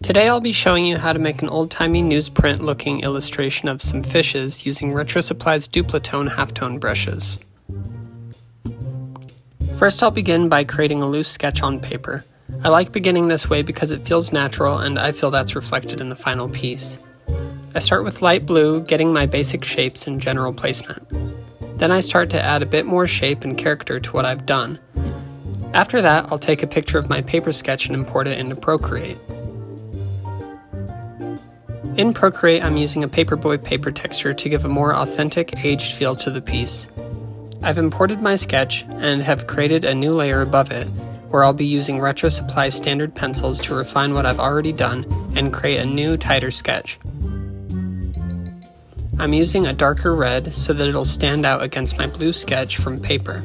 Today I'll be showing you how to make an old-timey newsprint looking illustration of some fishes using Retro Supply's DupliTone Halftone brushes. First I'll begin by creating a loose sketch on paper. I like beginning this way because it feels natural and I feel that's reflected in the final piece. I start with light blue, getting my basic shapes and general placement. Then I start to add a bit more shape and character to what I've done. After that, I'll take a picture of my paper sketch and import it into Procreate. In Procreate, I'm using a Paperboy paper texture to give a more authentic, aged feel to the piece. I've imported my sketch and have created a new layer above it, where I'll be using Retro Supply standard pencils to refine what I've already done and create a new, tighter sketch. I'm using a darker red so that it'll stand out against my blue sketch from paper.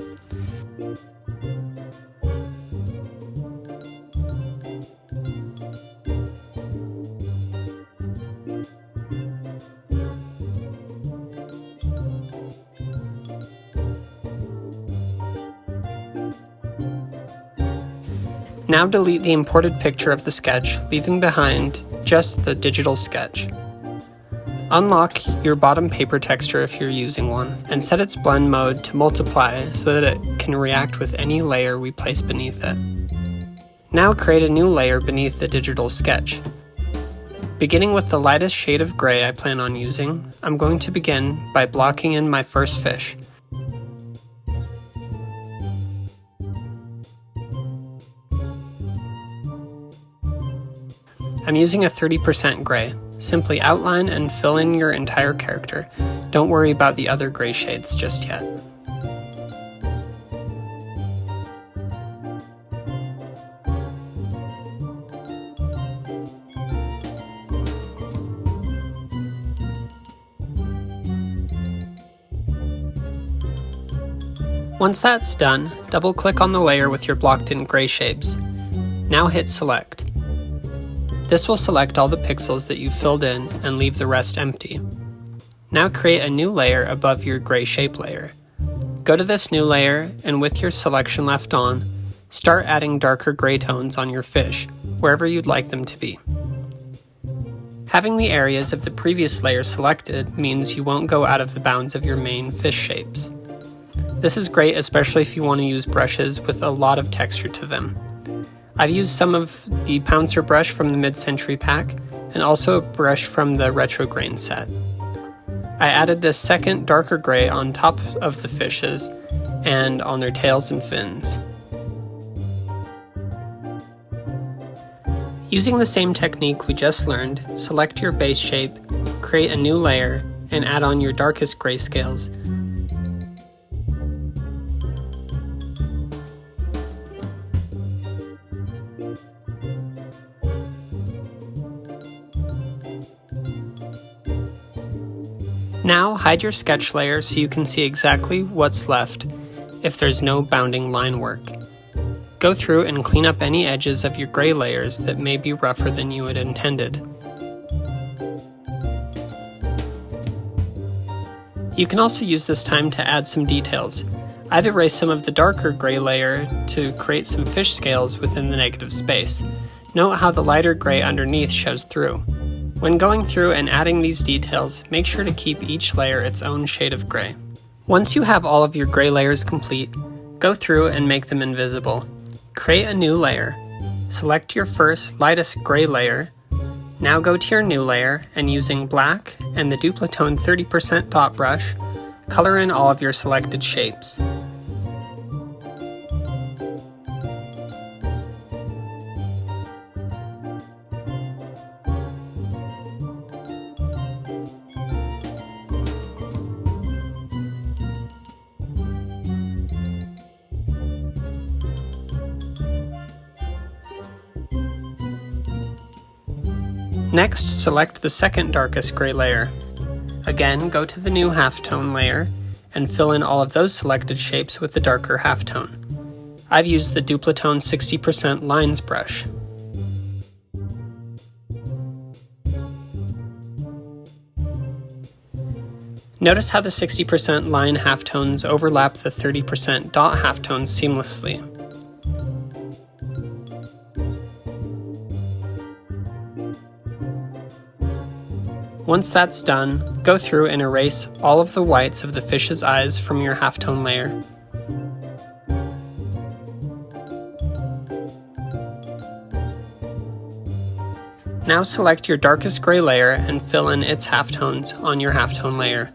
Now delete the imported picture of the sketch, leaving behind just the digital sketch. Unlock your bottom paper texture if you're using one, and set its blend mode to multiply so that it can react with any layer we place beneath it. Now create a new layer beneath the digital sketch. Beginning with the lightest shade of gray I plan on using, I'm going to begin by blocking in my first fish. I'm using a 30% gray. Simply outline and fill in your entire character. Don't worry about the other gray shades just yet. Once that's done, double-click on the layer with your blocked-in gray shapes. Now hit Select. This will select all the pixels that you filled in and leave the rest empty. Now create a new layer above your gray shape layer. Go to this new layer and with your selection left on, start adding darker gray tones on your fish, wherever you'd like them to be. Having the areas of the previous layer selected means you won't go out of the bounds of your main fish shapes. This is great especially if you want to use brushes with a lot of texture to them. I've used some of the Pouncer brush from the mid-century pack, and also a brush from the Retro Grain set. I added this second darker gray on top of the fishes, and on their tails and fins. Using the same technique we just learned, select your base shape, create a new layer, and add on your darkest grayscales. Now hide your sketch layer so you can see exactly what's left if there's no bounding line work. Go through and clean up any edges of your gray layers that may be rougher than you had intended. You can also use this time to add some details. I've erased some of the darker gray layer to create some fish scales within the negative space. Note how the lighter gray underneath shows through. When going through and adding these details, make sure to keep each layer its own shade of gray. Once you have all of your gray layers complete, go through and make them invisible. Create a new layer. Select your first lightest gray layer. Now go to your new layer and using black and the DupliTone 30% dot brush, color in all of your selected shapes. Next, select the second darkest gray layer. Again, go to the new halftone layer and fill in all of those selected shapes with the darker halftone. I've used the DupliTone 60% lines brush. Notice how the 60% line halftones overlap the 30% dot halftones seamlessly. Once that's done, go through and erase all of the whites of the fish's eyes from your halftone layer. Now select your darkest gray layer and fill in its halftones on your halftone layer.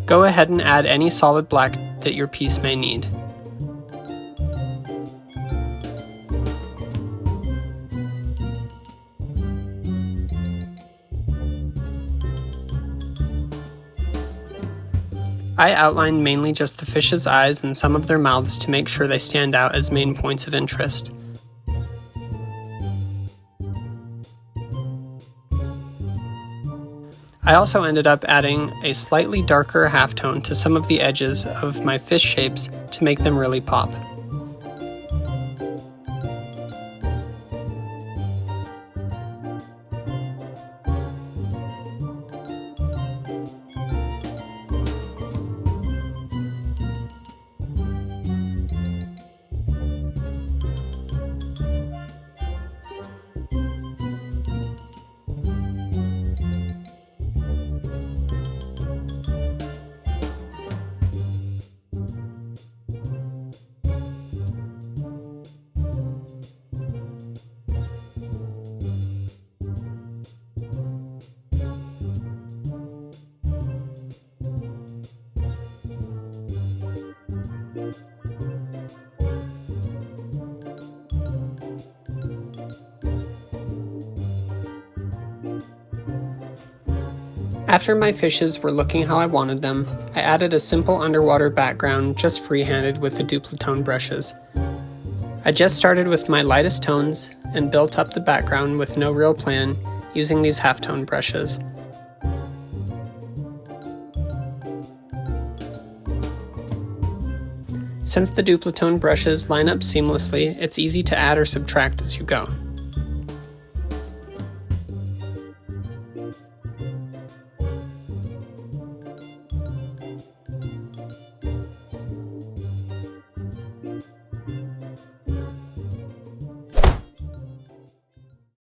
Go ahead and add any solid black that your piece may need. I outlined mainly just the fish's eyes and some of their mouths to make sure they stand out as main points of interest. I also ended up adding a slightly darker halftone to some of the edges of my fish shapes to make them really pop. After my fishes were looking how I wanted them, I added a simple underwater background just freehanded with the DupliTone brushes. I just started with my lightest tones and built up the background with no real plan using these halftone brushes. Since the DupliTone brushes line up seamlessly, it's easy to add or subtract as you go.